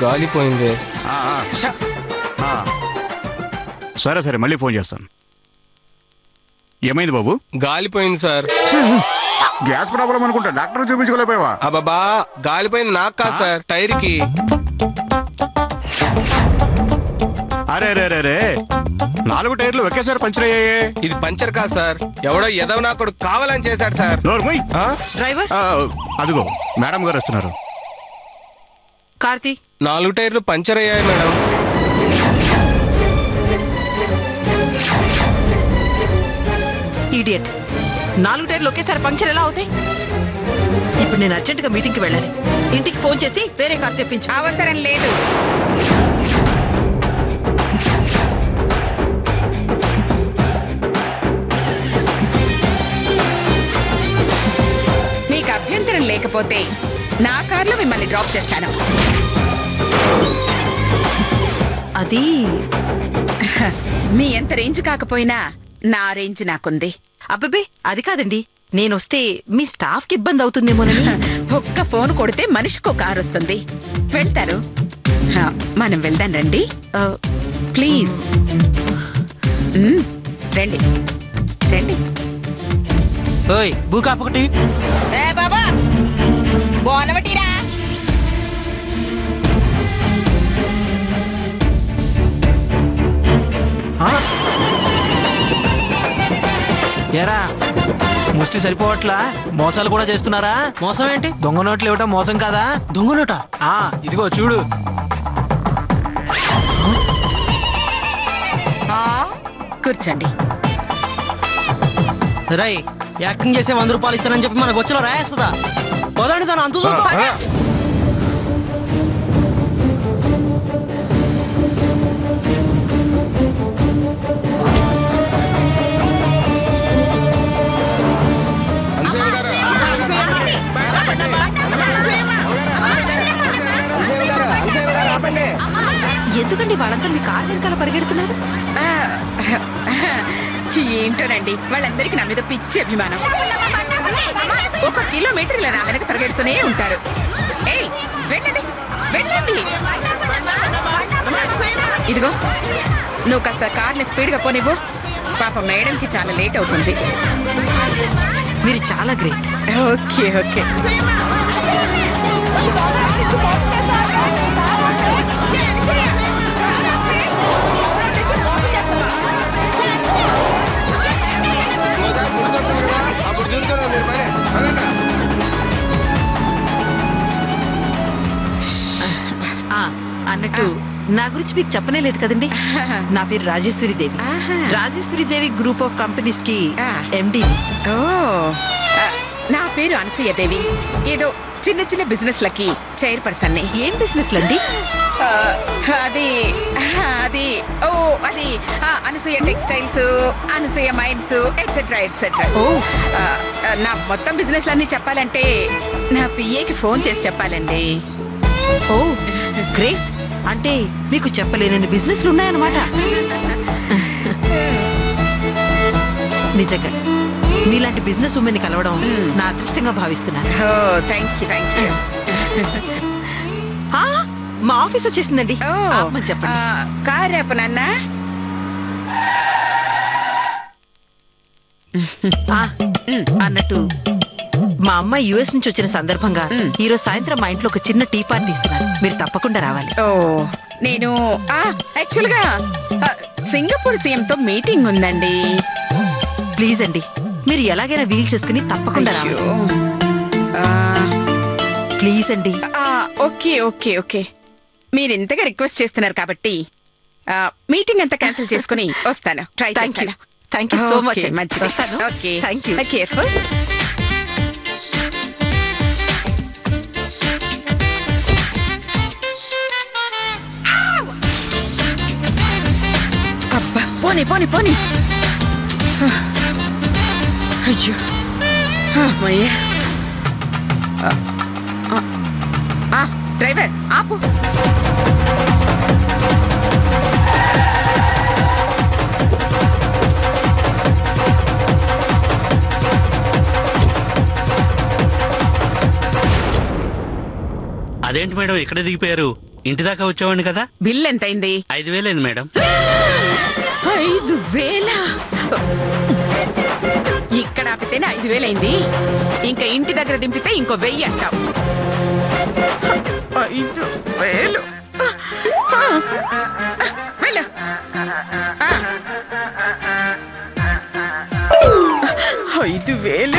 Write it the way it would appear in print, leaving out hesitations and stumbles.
గాలిపోయింది. సరే సరే మళ్ళీ ఫోన్ చేస్తాను. ఏమైంది బాబు? గాలిపోయింది సార్. గ్యాస్ ప్రాబ్లం అనుకుంటా, డాక్టర్ చూపించుకోలేకపోయావా? అబ్బాబా గాలిపోయింది నాకు కాదు సార్, టైర్ కి. అరే రే రే రే 4 టైర్లు ఒకేసారి పంచర్ అయ్యాయి. ఇది పంచర్ కాదు సార్, ఎవడో ఎదవ నాకుడు కావాలని చేశాడు సార్. డ్రైవర్ అదిగో మేడం గారు వస్తున్నారు. కార్తీ 4 టైర్లు పంచర్ అయ్యాయి మేడం. ఈడియట్, 4 టైర్లు ఒకేసారి పంక్చర్ ఎలా అవుతాయి? ఇప్పుడు నేను అర్జెంటుగా మీటింగ్కి వెళ్ళాలి. ఇంటికి ఫోన్ చేసి వేరే కార్ తెప్పించు. అవసరం లేదు. మీకు అభ్యంతరం లేకపోతే నా కార్లో మిమ్మల్ని డ్రాప్ చేస్తాను. అది మీ ఎంత రేంజ్ కాకపోయినా నా రేంజ్ నాకుంది. అబ్బబ్బే అది కాదండి, నేను వస్తే మీ స్టాఫ్ కి ఇబ్బంది అవుతుందేమోనని. ఒక్క ఫోన్ కొడితే మనిషికో కారు వస్తుంది, వెళ్తారు. మనం వెళ్దాం రండి ప్లీజ్. రండి రండి. ఓయ్ బూకా ఒకటి. ఏ బాబా బోనవటీరా. ఏరా ముష్టి సరిపోవట్లా, మోసాలు కూడా చేస్తున్నారా? మోసం ఏంటి? దొంగ నోట్లు ఇవ్వటం మోసం కాదా? దొంగ నోట ఇదిగో చూడు. కూర్చోండి. రై యాక్టింగ్ చేసే 100 రూపాయలు ఇస్తానని చెప్పి మనకు వచ్చలో రాయేస్తుందా? పోదండి దాని అంతు చూద్దాం. ఎందుకండి వాళ్ళంతా మీ కార్ వెనకాల పరిగెడుతున్నారు? ఏంటోనండి, వాళ్ళందరికీ నా మీద పిచ్చి అభిమానం. 1 కిలోమీటర్ ఇలా నా వెనక పరిగెడుతూనే ఉంటారు. ఏయ్ వెళ్ళండి వెళ్ళండి. ఇదిగో నువ్వు కాస్త కార్ని స్పీడ్గా పోనివ్వు. పాప మేడంకి చాలా లేట్ అవుతుంది. మీరు చాలా గ్రేట్. Okay okay. అన్నట్టు నా గురించి మీకు చెప్పనే లేదు కదండి. నా పేరు రాజేశ్వరి దేవి. రాజేశ్వరి దేవి గ్రూప్ ఆఫ్ కంపెనీస్ కి ఎండి. ఓ నా పేరు అనసూయ దేవి. ఏదో చిన్న చిన్న బిజినెస్ లకి చైర్పర్సన్ ని. ఏం బిజినెస్ లండి? అది అది ఓ అది Anasuya textiles, Anasuya mines etcetera etcetera. నా మొత్తం బిజినెస్ లన్నీ చెప్పాలంటే నా పిఏకి ఫోన్ చేసి చెప్పాలండి. ఓ గ్రేట్, అంటే మీకు చెప్పలేనన్ని బిజినెస్లు ఉన్నాయన్నమాట. నిజంగా మీలాంటి బిజినెస్ ఉమెన్ కలవడం నా అదృష్టంగా భావిస్తున్నాను. మా ఆఫీస్ వచ్చేసిందండి. చెప్పండి. కార్ రేపు నాన్న. అన్నట్టు మా అమ్మ యుఎస్ నుంచి వచ్చిన సందర్భంగా ఈరోజు సాయంత్రం మా ఇంట్లో ఒక చిన్న టీ పార్టీ ఇస్తున్నాను. మీరు తప్పకుండా రావాలి. ఓ నేను యాక్చువల్ గా సింగపూర్ సీఎం తో మీటింగ్ ఉందండి. ప్లీజ్ అండి, మీరు ఎలాగైనా వీల్ చేసుకుని తప్పకుండా రావాలి. ప్లీజ్ అండి. Okay okay okay. మీరు ఇంతగా రిక్వెస్ట్ చేస్తున్నారు కాబట్టి మీటింగ్ అంతా క్యాన్సిల్ చేసుకుని వస్తాను. ట్రై చేస్తాను. Thank you so much. మంచిది. Okay thank you. కేర్ఫుల్. అబ్బా పోనీ పోనీ పోనీ. అయ్యో అమ్మయ్యా. డ్రైవర్ ఆపు. అదేంటి మేడం ఇక్కడే దిగిపోయారు? ఇంటి దాకా వచ్చేవాడిని కదా. బిల్ ఎంతైంది? 5,000 అయింది మేడం. 5,000? ఇక్కడ ఆపితేనే 5,000 అయింది, ఇంకా ఇంటి దగ్గర దింపితే ఇంకో 1,000 అంటావు. 5,000 వెళ్ళు. 5,000